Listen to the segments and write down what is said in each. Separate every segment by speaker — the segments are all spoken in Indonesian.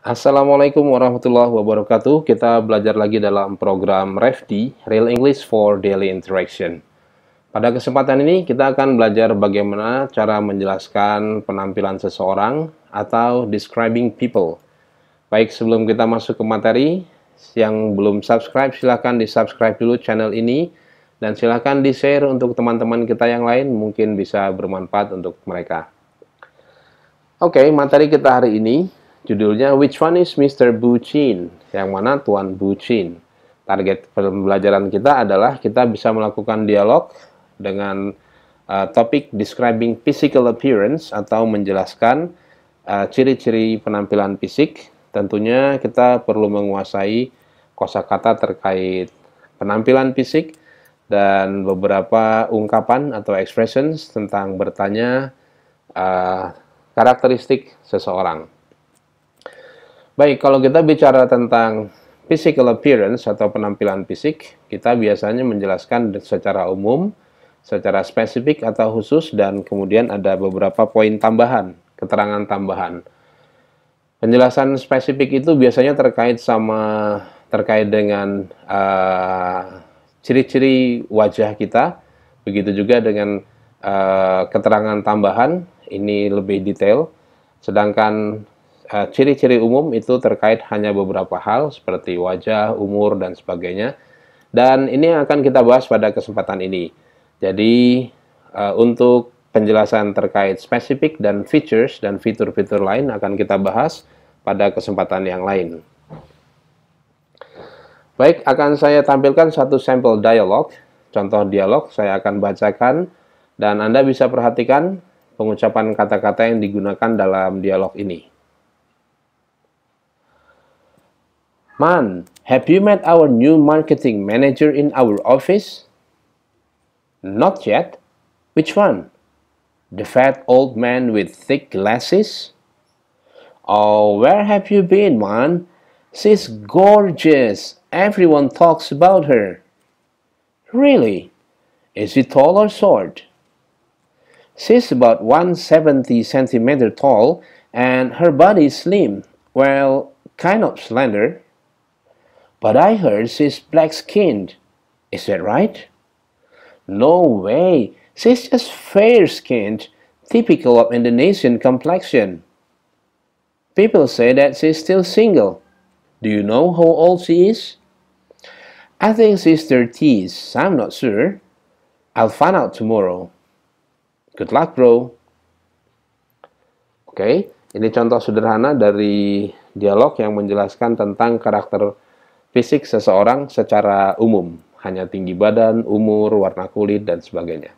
Speaker 1: Assalamualaikum warahmatullahi wabarakatuh. Kita belajar lagi dalam program REFD, Real English for Daily Interaction. Pada kesempatan ini kita akan belajar bagaimana cara menjelaskan penampilan seseorang atau describing people. Baik, sebelum kita masuk ke materi, yang belum subscribe silahkan di-subscribe dulu channel ini dan silahkan di-share untuk teman-teman kita yang lain, mungkin bisa bermanfaat untuk mereka. Oke, materi kita hari ini judulnya Which one is Mr. Bucin? Yang mana Tuan Bucin? Target pembelajaran kita adalah kita bisa melakukan dialog dengan topik describing physical appearance atau menjelaskan ciri-ciri penampilan fisik. Tentunya kita perlu menguasai kosakata terkait penampilan fisik dan beberapa ungkapan atau expressions tentang bertanya karakteristik seseorang. Baik, kalau kita bicara tentang physical appearance atau penampilan fisik, kita biasanya menjelaskan secara umum, secara spesifik atau khusus, dan kemudian ada beberapa poin tambahan, keterangan tambahan. Penjelasan spesifik itu biasanya terkait dengan ciri-ciri wajah kita, begitu juga dengan keterangan tambahan, ini lebih detail, sedangkan ciri-ciri umum itu terkait hanya beberapa hal seperti wajah, umur, dan sebagainya. Dan ini akan kita bahas pada kesempatan ini. Jadi untuk penjelasan terkait spesifik dan features dan fitur-fitur lain akan kita bahas pada kesempatan yang lain. Baik, akan saya tampilkan satu sampel dialog. Contoh dialog saya akan bacakan dan Anda bisa perhatikan pengucapan kata-kata yang digunakan dalam dialog ini. Man, have you met our new marketing manager in our office? Not yet. Which one? The fat old man with thick glasses? Oh, where have you been, man? She's gorgeous. Everyone talks about her. Really? Is she tall or short? She's about 170 centimeter tall and her body is slim. Well, kind of slender. But I heard she's black-skinned. Is that right? No way. She's just fair-skinned, typical of Indonesian complexion. People say that she's still single. Do you know how old she is? I think she's 30s. I'm not sure. I'll find out tomorrow. Good luck, bro. Oke, ini contoh sederhana dari dialog yang menjelaskan tentang karakter fisik seseorang secara umum, hanya tinggi badan, umur, warna kulit, dan sebagainya.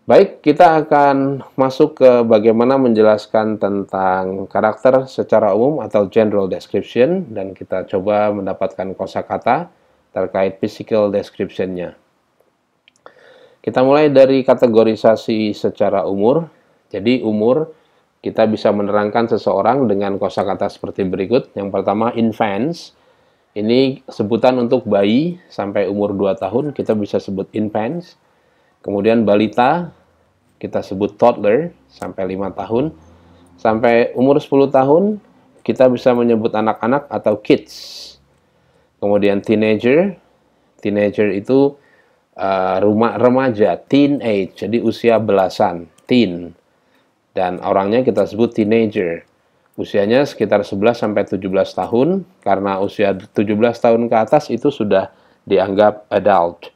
Speaker 1: Baik, kita akan masuk ke bagaimana menjelaskan tentang karakter secara umum atau general description, dan kita coba mendapatkan kosakata terkait physical description-nya. Kita mulai dari kategorisasi secara umur. Jadi umur, kita bisa menerangkan seseorang dengan kosakata seperti berikut. Yang pertama, infants. Ini sebutan untuk bayi sampai umur 2 tahun, kita bisa sebut infants. Kemudian balita, kita sebut toddler sampai 5 tahun. Sampai umur 10 tahun, kita bisa menyebut anak-anak atau kids. Kemudian teenager, teenager itu remaja, teenage, jadi usia belasan, teen. Dan orangnya kita sebut teenager. Usianya sekitar 11-17 tahun, karena usia 17 tahun ke atas itu sudah dianggap adult.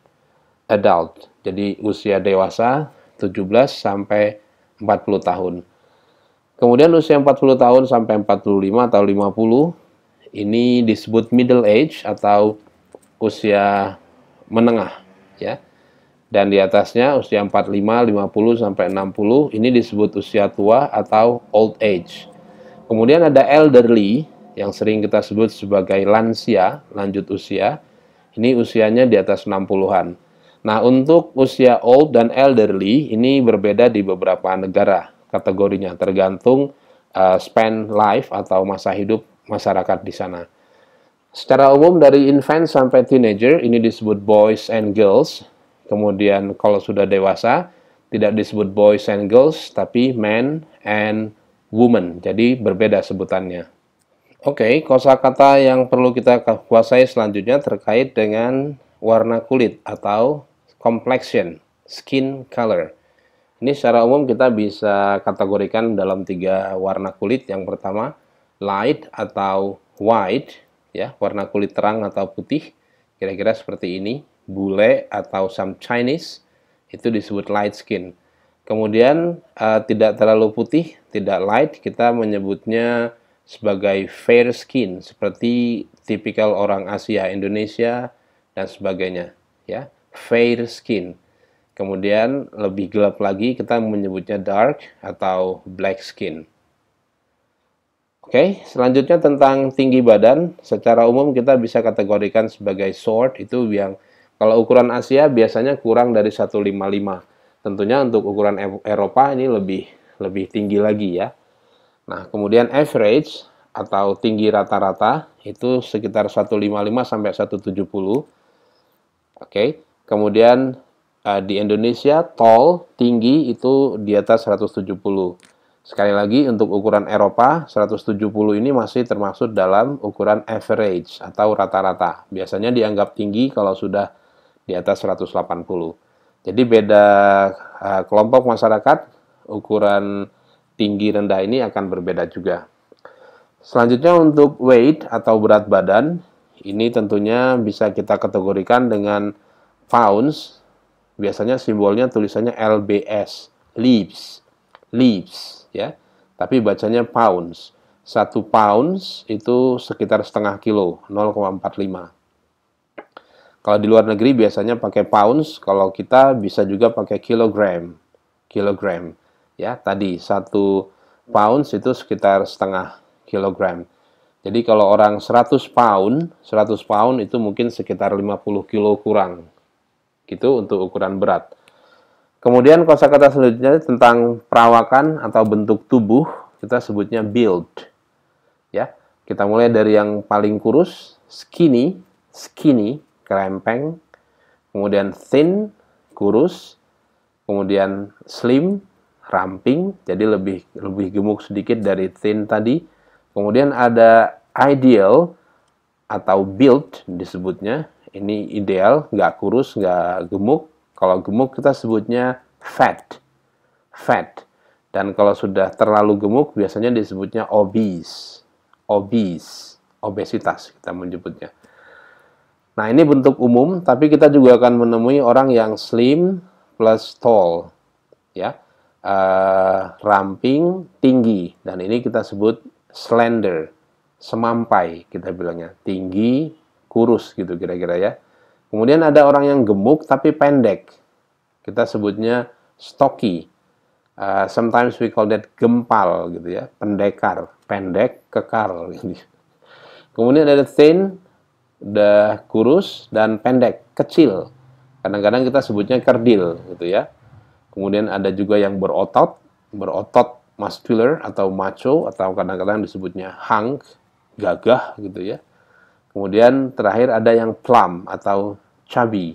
Speaker 1: Jadi usia dewasa 17-40 tahun. Kemudian usia 40 tahun sampai 45 atau 50, ini disebut middle age atau usia menengah. Ya. Dan di atasnya usia 45, 50, sampai 60, ini disebut usia tua atau old age. Kemudian ada elderly, yang sering kita sebut sebagai lansia, lanjut usia. Ini usianya di atas 60-an. Nah, untuk usia old dan elderly, ini berbeda di beberapa negara kategorinya, tergantung span life atau masa hidup masyarakat di sana. Secara umum dari infant sampai teenager, ini disebut boys and girls. Kemudian kalau sudah dewasa, tidak disebut boys and girls, tapi men and woman, jadi berbeda sebutannya. Oke, kosakata yang perlu kita kuasai selanjutnya terkait dengan warna kulit atau complexion, skin color. Ini secara umum kita bisa kategorikan dalam 3 warna kulit. Yang pertama, light atau white, ya, warna kulit terang atau putih, kira-kira seperti ini. Bule atau some Chinese, itu disebut light skin. Kemudian tidak terlalu putih, tidak light, kita menyebutnya sebagai fair skin, seperti tipikal orang Asia, Indonesia, dan sebagainya, ya, fair skin. Kemudian lebih gelap lagi kita menyebutnya dark atau black skin. Oke, selanjutnya tentang tinggi badan. Secara umum kita bisa kategorikan sebagai short, itu yang kalau ukuran Asia biasanya kurang dari 155. Tentunya untuk ukuran Eropa ini lebih tinggi lagi ya. Nah, kemudian average atau tinggi rata-rata itu sekitar 155 sampai 170. Oke. Kemudian di Indonesia tall, tinggi itu di atas 170. Sekali lagi untuk ukuran Eropa 170 ini masih termasuk dalam ukuran average atau rata-rata. Biasanya dianggap tinggi kalau sudah di atas 180. Jadi beda kelompok masyarakat, ukuran tinggi rendah ini akan berbeda juga. Selanjutnya untuk weight atau berat badan, ini tentunya bisa kita kategorikan dengan pounds. Biasanya simbolnya tulisannya LBS, leaves, ya. Tapi bacanya pounds. 1 pounds itu sekitar setengah kilo, 0,45. Kalau di luar negeri biasanya pakai pounds, kalau kita bisa juga pakai kilogram. Ya, tadi 1 pounds itu sekitar setengah kilogram. Jadi kalau orang 100 pound itu mungkin sekitar 50 kilo kurang. Gitu untuk ukuran berat. Kemudian kosakata selanjutnya tentang perawakan atau bentuk tubuh, kita sebutnya build. Ya, kita mulai dari yang paling kurus, skinny, kerempeng, kemudian thin, kurus, kemudian slim, ramping, jadi lebih gemuk sedikit dari thin tadi. Kemudian ada ideal atau build disebutnya, ini ideal, nggak kurus, nggak gemuk. Kalau gemuk kita sebutnya fat. Dan kalau sudah terlalu gemuk biasanya disebutnya obese, obesitas kita menyebutnya. Nah, ini bentuk umum, tapi kita juga akan menemui orang yang slim plus tall, ya, ramping, tinggi, dan ini kita sebut slender, semampai kita bilangnya, tinggi, kurus gitu kira-kira ya. Kemudian ada orang yang gemuk tapi pendek, kita sebutnya stocky. Sometimes we call that gempal gitu ya, pendekar, pendek, kekar. Gitu. Kemudian ada thin, udah kurus, dan pendek, kecil. Kadang-kadang kita sebutnya kerdil gitu ya. Kemudian ada juga yang berotot muscular atau macho, atau kadang-kadang disebutnya hunk, gagah gitu ya. Kemudian terakhir ada yang plump atau chubby.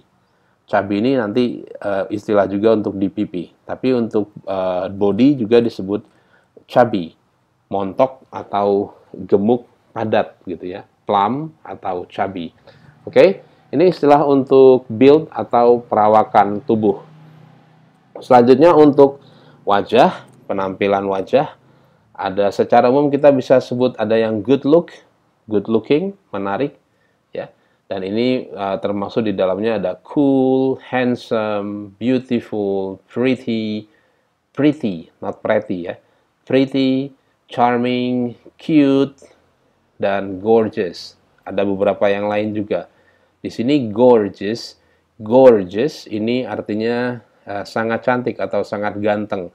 Speaker 1: Chubby ini nanti istilah juga untuk di pipi. Tapi untuk body juga disebut chubby, montok atau gemuk padat gitu ya. Plump atau chubby. Oke, ini istilah untuk build atau perawakan tubuh. Selanjutnya untuk wajah, penampilan wajah, ada secara umum kita bisa sebut ada yang good looking, menarik, ya. Dan ini termasuk di dalamnya ada cool, handsome, beautiful, pretty, not pretty ya, pretty, charming, cute, dan gorgeous. Ada beberapa yang lain juga. Di sini gorgeous ini artinya sangat cantik atau sangat ganteng.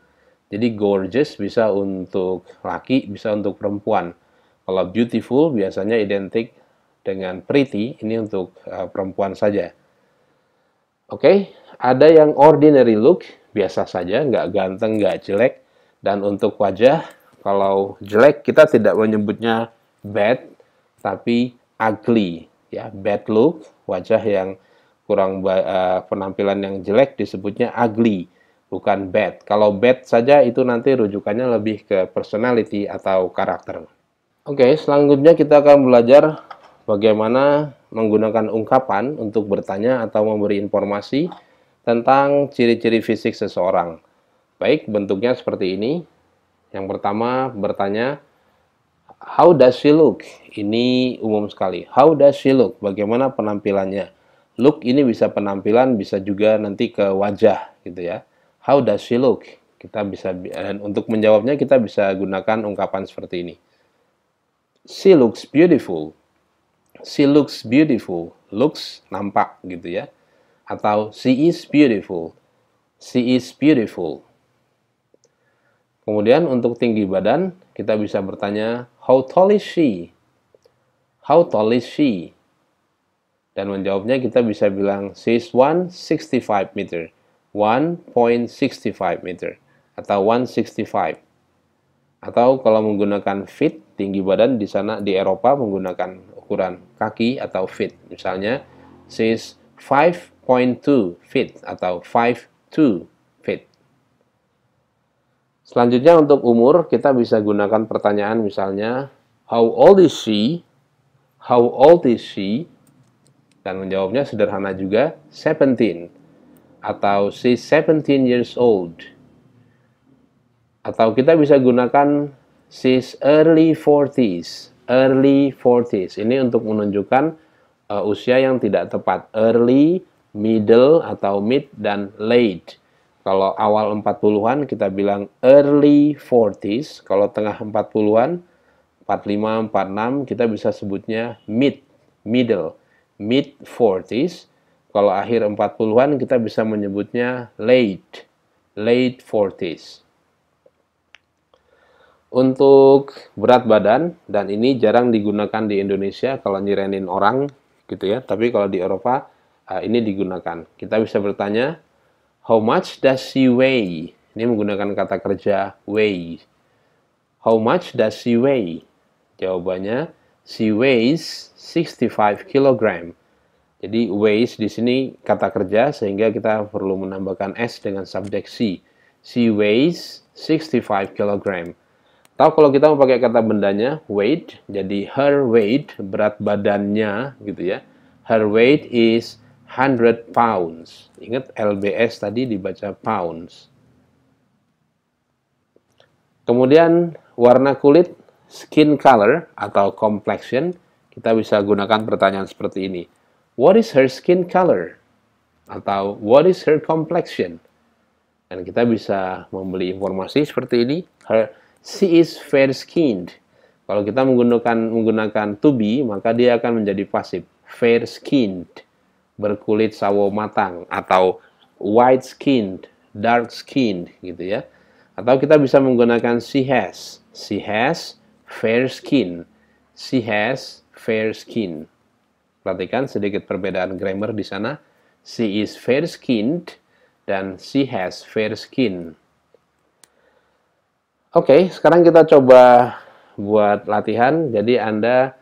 Speaker 1: Jadi gorgeous bisa untuk laki, bisa untuk perempuan. Kalau beautiful biasanya identik dengan pretty, ini untuk perempuan saja. Oke, ada yang ordinary look, biasa saja, nggak ganteng, nggak jelek. Dan untuk wajah, kalau jelek kita tidak menyebutnya bad, tapi ugly. Ya, bad look, wajah yang kurang penampilan yang jelek disebutnya ugly, bukan bad. Kalau bad saja itu nanti rujukannya lebih ke personality atau karakter. Oke, selanjutnya kita akan belajar bagaimana menggunakan ungkapan untuk bertanya atau memberi informasi tentang ciri-ciri fisik seseorang. Baik, bentuknya seperti ini. Yang pertama bertanya, how does she look? Ini umum sekali. How does she look? Bagaimana penampilannya? Look ini bisa penampilan, bisa juga nanti ke wajah gitu ya. How does she look? Kita bisa, dan untuk menjawabnya kita bisa gunakan ungkapan seperti ini. She looks beautiful. She looks beautiful. Looks nampak gitu ya. Atau she is beautiful. She is beautiful. Kemudian untuk tinggi badan, kita bisa bertanya, how tall is she? How tall is she? Dan menjawabnya kita bisa bilang, she is 165 meter. 1.65 meter. Atau 165. Atau kalau menggunakan feet, tinggi badan di sana di Eropa menggunakan ukuran kaki atau feet. Misalnya, she is 5.2 feet atau 5'2 feet. Selanjutnya untuk umur, kita bisa gunakan pertanyaan misalnya, how old is she? How old is she? Dan menjawabnya sederhana juga, 17. Atau she's 17 years old. Atau kita bisa gunakan she's early 40s. Early 40s. Ini untuk menunjukkan usia yang tidak tepat. Early, middle, atau mid, dan late. Kalau awal 40-an kita bilang early 40s. Kalau tengah 40-an, 45, 46, kita bisa sebutnya mid, middle, mid 40s. Kalau akhir 40-an kita bisa menyebutnya late, late 40s. Untuk berat badan, dan ini jarang digunakan di Indonesia kalau nyirenin orang gitu ya, tapi kalau di Eropa ini digunakan. Kita bisa bertanya, how much does she weigh? Ini menggunakan kata kerja weigh. How much does she weigh? Jawabannya, she weighs 65 kg. Jadi weighs di sini kata kerja sehingga kita perlu menambahkan s dengan subjek she. She weighs 65 kg. Atau kalau kita mau pakai kata bendanya, weight, jadi her weight, berat badannya, gitu ya. Her weight is 100 pounds. Ingat LBS tadi dibaca pounds. Kemudian warna kulit, skin color atau complexion, kita bisa gunakan pertanyaan seperti ini. What is her skin color? Atau what is her complexion? Dan kita bisa membeli informasi seperti ini. She is fair-skinned. Kalau kita menggunakan to be, maka dia akan menjadi pasif. Fair-skinned, berkulit sawo matang, atau white-skinned, dark-skinned, gitu ya. Atau kita bisa menggunakan she has. She has fair skin. She has fair skin. Perhatikan sedikit perbedaan grammar di sana. She is fair-skinned dan she has fair skin. Oke, sekarang kita coba buat latihan. Jadi Anda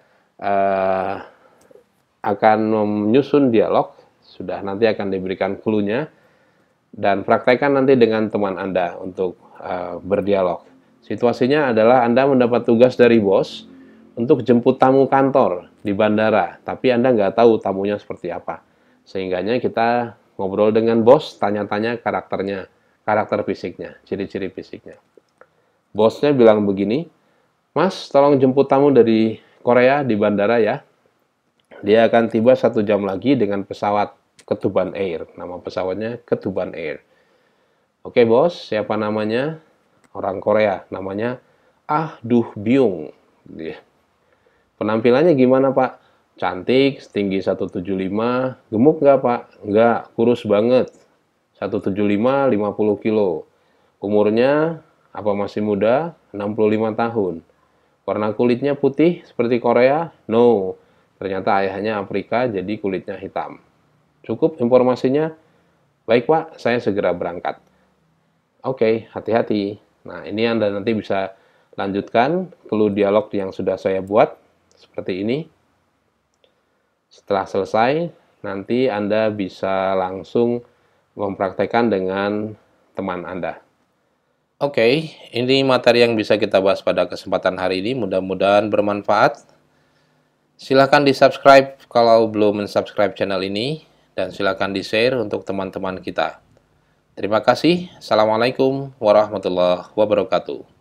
Speaker 1: akan menyusun dialog. Sudah nanti akan diberikan clue-nya. Dan praktekkan nanti dengan teman Anda untuk berdialog. Situasinya adalah Anda mendapat tugas dari bos untuk jemput tamu kantor di bandara. Tapi Anda nggak tahu tamunya seperti apa. Sehingganya kita ngobrol dengan bos, tanya-tanya karakternya, karakter fisiknya, ciri-ciri fisiknya. Bosnya bilang begini, Mas, tolong jemput tamu dari Korea di bandara ya. Dia akan tiba 1 jam lagi dengan pesawat Ketuban Air. Nama pesawatnya Ketuban Air. Oke bos, siapa namanya? Orang Korea, namanya Ah Duh Byung. Penampilannya gimana pak? Cantik, tinggi 175, gemuk nggak pak? Nggak, kurus banget. 175, 50 kilo. Umurnya apa masih muda? 65 tahun. Warna kulitnya putih seperti Korea? No. Ternyata ayahnya Afrika jadi kulitnya hitam. Cukup informasinya? Baik Pak, saya segera berangkat. Oke, hati-hati. Nah, ini Anda nanti bisa lanjutkan clue dialog yang sudah saya buat seperti ini. Setelah selesai, nanti Anda bisa langsung mempraktekkan dengan teman Anda. Oke, ini materi yang bisa kita bahas pada kesempatan hari ini. Mudah-mudahan bermanfaat. Silakan di-subscribe kalau belum men-subscribe channel ini, dan silakan di-share untuk teman-teman kita. Terima kasih. Assalamualaikum warahmatullahi wabarakatuh.